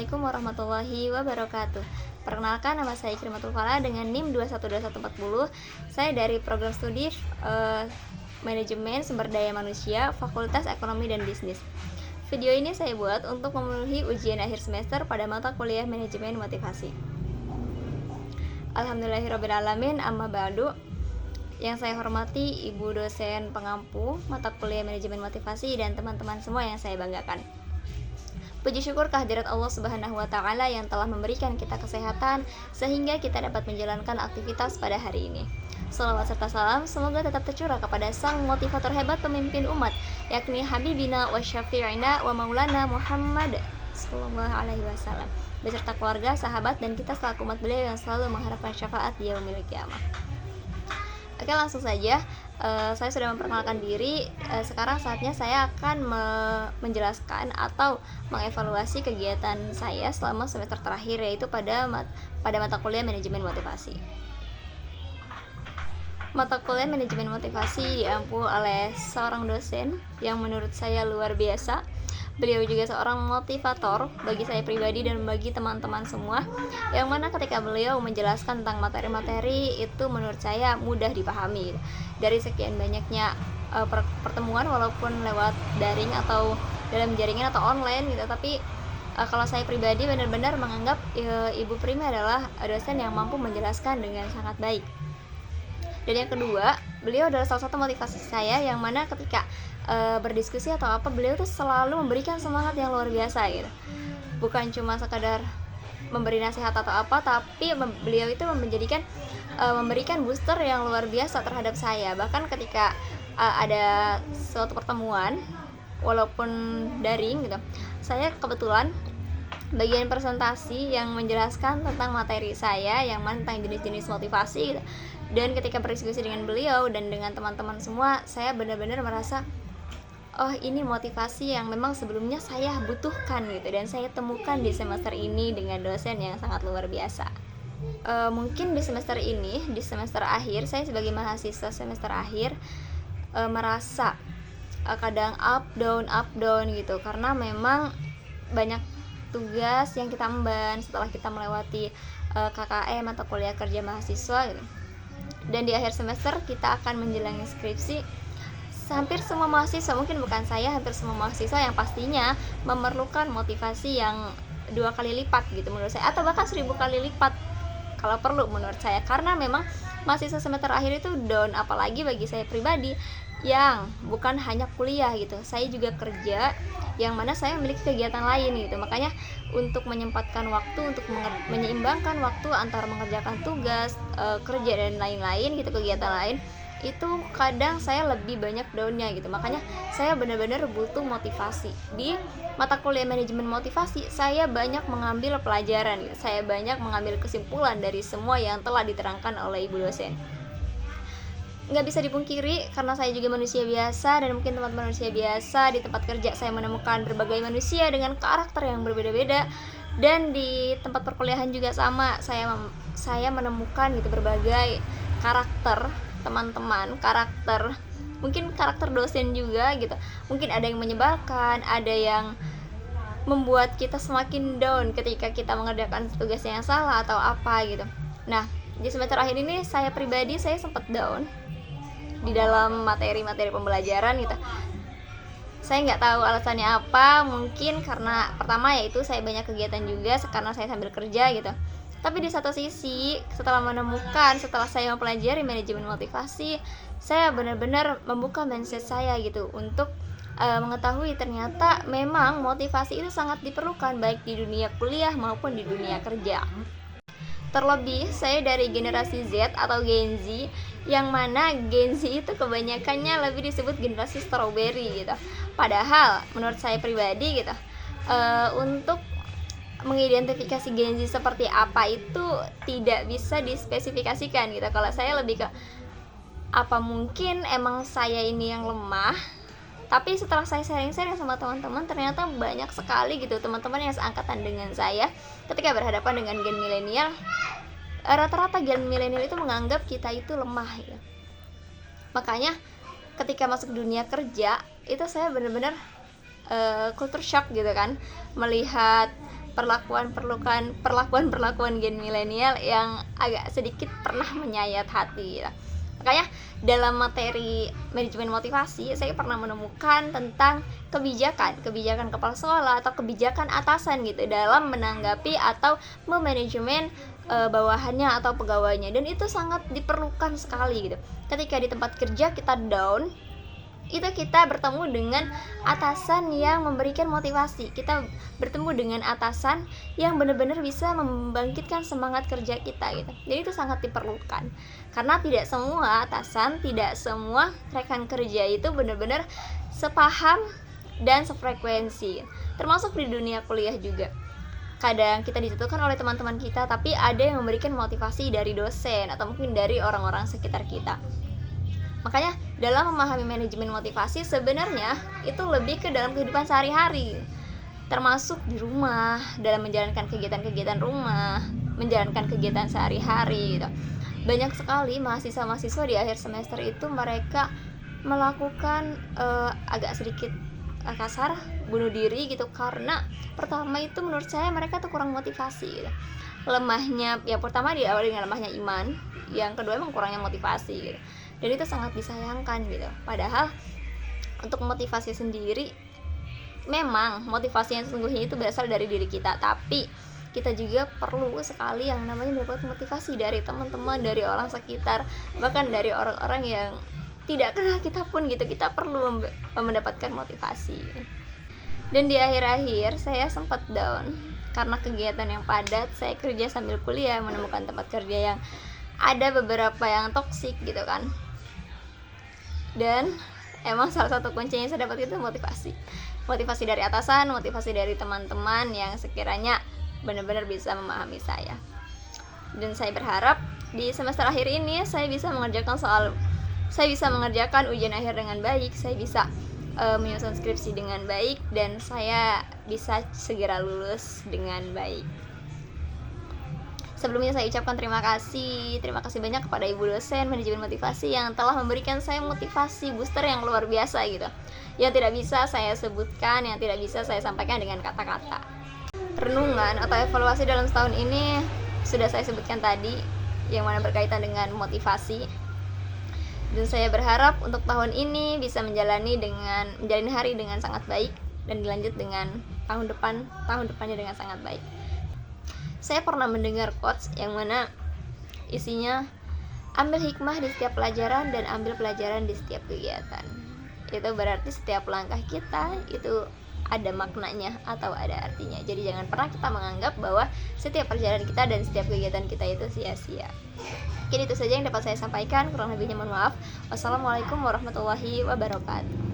Assalamualaikum warahmatullahi wabarakatuh. Perkenalkan, nama saya Ikrimatul Fala dengan NIM 212140. Saya dari program studi Manajemen Sumber Daya Manusia, Fakultas Ekonomi dan Bisnis. Video ini saya buat untuk memenuhi ujian akhir semester pada mata kuliah Manajemen Motivasi. Alhamdulillahirrabbilalamin, amma ba'du. Yang saya hormati Ibu dosen pengampu mata kuliah Manajemen Motivasi dan teman-teman semua yang saya banggakan. Puji syukur kehadirat Allah Subhanahu wa Ta'ala yang telah memberikan kita kesehatan sehingga kita dapat menjalankan aktivitas pada hari ini. Salawat serta salam semoga tetap tercurah kepada sang motivator hebat pemimpin umat, yakni Habibina wa Syafi'ina wa Maulana Muhammad sallallahu alaihi wasallam, beserta keluarga, sahabat, dan kita selaku umat beliau yang selalu mengharapkan syafaat di yaumil qiyamah. Oke, langsung saja. Saya sudah memperkenalkan diri. Sekarang saatnya saya akan menjelaskan atau mengevaluasi kegiatan saya selama semester terakhir, yaitu pada mata kuliah Manajemen Motivasi. Mata kuliah Manajemen Motivasi diampu oleh seorang dosen yang menurut saya luar biasa. Beliau juga seorang motivator bagi saya pribadi dan bagi teman-teman semua, yang mana ketika beliau menjelaskan tentang materi-materi itu menurut saya mudah dipahami. Dari sekian banyaknya pertemuan walaupun lewat daring atau dalam jaringan atau online gitu, tapi kalau saya pribadi benar-benar menganggap Ibu Prima adalah dosen yang mampu menjelaskan dengan sangat baik. Dan yang kedua, beliau adalah salah satu motivasi saya, yang mana ketika berdiskusi atau apa, beliau tuh selalu memberikan semangat yang luar biasa gitu. Bukan cuma sekadar memberi nasihat atau apa, tapi beliau itu memberikan booster yang luar biasa terhadap saya. Bahkan ketika ada suatu pertemuan walaupun daring gitu, saya kebetulan bagian presentasi yang menjelaskan tentang materi saya, yang mana tentang jenis-jenis motivasi gitu. Dan ketika berdiskusi dengan beliau dan dengan teman-teman semua, saya benar-benar merasa, oh, ini motivasi yang memang sebelumnya saya butuhkan gitu, dan saya temukan di semester ini dengan dosen yang sangat luar biasa. Mungkin di semester ini, di semester akhir, saya sebagai mahasiswa semester akhir merasa kadang up down gitu, karena memang banyak tugas yang kita emban setelah kita melewati KKM atau kuliah kerja mahasiswa gitu. Dan di akhir semester kita akan menjalani skripsi. Hampir semua mahasiswa, mungkin bukan saya, hampir semua mahasiswa yang pastinya memerlukan motivasi yang 2 kali lipat gitu menurut saya, atau bahkan 1000 kali lipat kalau perlu menurut saya, karena memang mahasiswa semester akhir itu down, apalagi bagi saya pribadi yang bukan hanya kuliah gitu, saya juga kerja, yang mana saya memiliki kegiatan lain gitu. Makanya untuk menyempatkan waktu, untuk menyeimbangkan waktu antara mengerjakan tugas, kerja dan lain-lain gitu, kegiatan lain, itu kadang saya lebih banyak downnya gitu. Makanya saya benar-benar butuh motivasi. Di mata kuliah Manajemen Motivasi saya banyak mengambil pelajaran gitu. Saya banyak mengambil kesimpulan dari semua yang telah diterangkan oleh Ibu dosen. Nggak bisa dipungkiri, karena saya juga manusia biasa, dan mungkin teman-teman manusia biasa, di tempat kerja saya menemukan berbagai manusia dengan karakter yang berbeda-beda, dan di tempat perkuliahan juga sama, saya menemukan gitu berbagai karakter teman-teman, mungkin karakter dosen juga gitu. Mungkin ada yang menyebalkan, ada yang membuat kita semakin down ketika kita mengerjakan tugas yang salah atau apa gitu. Nah, di semester akhir ini saya pribadi sempat down di dalam materi-materi pembelajaran gitu. Saya nggak tahu alasannya apa, mungkin karena pertama yaitu saya banyak kegiatan juga karena saya sambil kerja gitu. Tapi di satu sisi, setelah saya mempelajari Manajemen Motivasi, saya benar-benar membuka mindset saya gitu untuk mengetahui ternyata memang motivasi itu sangat diperlukan baik di dunia kuliah maupun di dunia kerja. Terlebih saya dari generasi Z atau Gen Z, yang mana Gen Z itu kebanyakannya lebih disebut generasi strawberry gitu. Padahal menurut saya pribadi gitu, untuk mengidentifikasi Gen Z seperti apa itu tidak bisa dispesifikasikan gitu. Kalau saya lebih ke, apa mungkin emang saya ini yang lemah, tapi setelah saya sharing-sharing sama teman-teman, ternyata banyak sekali gitu teman-teman yang seangkatan dengan saya ketika berhadapan dengan gen milenial. Rata-rata gen milenial itu menganggap kita itu lemah gitu. Makanya ketika masuk dunia kerja itu saya benar-benar culture shock gitu kan, melihat perlakuan gen milenial yang agak sedikit pernah menyayat hati ya. Makanya dalam materi manajemen motivasi saya pernah menemukan tentang kebijakan kepala sekolah atau kebijakan atasan gitu dalam menanggapi atau memanajemen bawahannya atau pegawainya, dan itu sangat diperlukan sekali gitu. Ketika di tempat kerja kita down, itu kita bertemu dengan atasan yang memberikan motivasi, kita bertemu dengan atasan yang benar-benar bisa membangkitkan semangat kerja kita gitu. Jadi itu sangat diperlukan, karena tidak semua atasan, tidak semua rekan kerja itu benar-benar sepaham dan sefrekuensi, termasuk di dunia kuliah juga. Kadang kita dijatuhkan oleh teman-teman kita, tapi ada yang memberikan motivasi dari dosen atau mungkin dari orang-orang sekitar kita. Makanya dalam memahami manajemen motivasi sebenarnya itu lebih ke dalam kehidupan sehari-hari, termasuk di rumah, dalam menjalankan kegiatan-kegiatan rumah, menjalankan kegiatan sehari-hari gitu. Banyak sekali mahasiswa-mahasiswa di akhir semester itu mereka melakukan agak sedikit kasar, bunuh diri gitu, karena pertama itu menurut saya mereka tuh kurang motivasi gitu. Lemahnya, ya pertama diawali dengan lemahnya iman, yang kedua emang kurangnya motivasi gitu. Dan itu sangat disayangkan gitu. Padahal untuk motivasi sendiri, memang motivasi yang sesungguhnya itu berasal dari diri kita, tapi kita juga perlu sekali yang namanya mendapat motivasi dari teman-teman, dari orang sekitar, bahkan dari orang-orang yang tidak kenal kita pun gitu. Kita perlu mendapatkan motivasi. Dan di akhir-akhir saya sempat down karena kegiatan yang padat. Saya kerja sambil kuliah, menemukan tempat kerja yang ada beberapa yang toksik gitu kan. Dan emang salah satu kuncinya yang saya dapat itu motivasi dari atasan, motivasi dari teman-teman yang sekiranya benar-benar bisa memahami saya. Dan saya berharap di semester akhir ini saya bisa mengerjakan ujian akhir dengan baik, saya bisa menyusun skripsi dengan baik, dan saya bisa segera lulus dengan baik. Sebelumnya saya ucapkan terima kasih banyak kepada Ibu dosen manajemen motivasi yang telah memberikan saya motivasi booster yang luar biasa gitu. Yang tidak bisa saya sebutkan, yang tidak bisa saya sampaikan dengan kata-kata. Renungan atau evaluasi dalam setahun ini sudah saya sebutkan tadi, yang mana berkaitan dengan motivasi. Dan saya berharap untuk tahun ini bisa menjalani hari dengan sangat baik, dan dilanjut dengan tahun depannya dengan sangat baik. Saya pernah mendengar quotes yang mana isinya ambil hikmah di setiap pelajaran dan ambil pelajaran di setiap kegiatan. Itu berarti setiap langkah kita itu ada maknanya atau ada artinya. Jadi jangan pernah kita menganggap bahwa setiap perjalanan kita dan setiap kegiatan kita itu sia-sia. Mungkin itu saja yang dapat saya sampaikan, kurang lebihnya mohon maaf. Wassalamualaikum warahmatullahi wabarakatuh.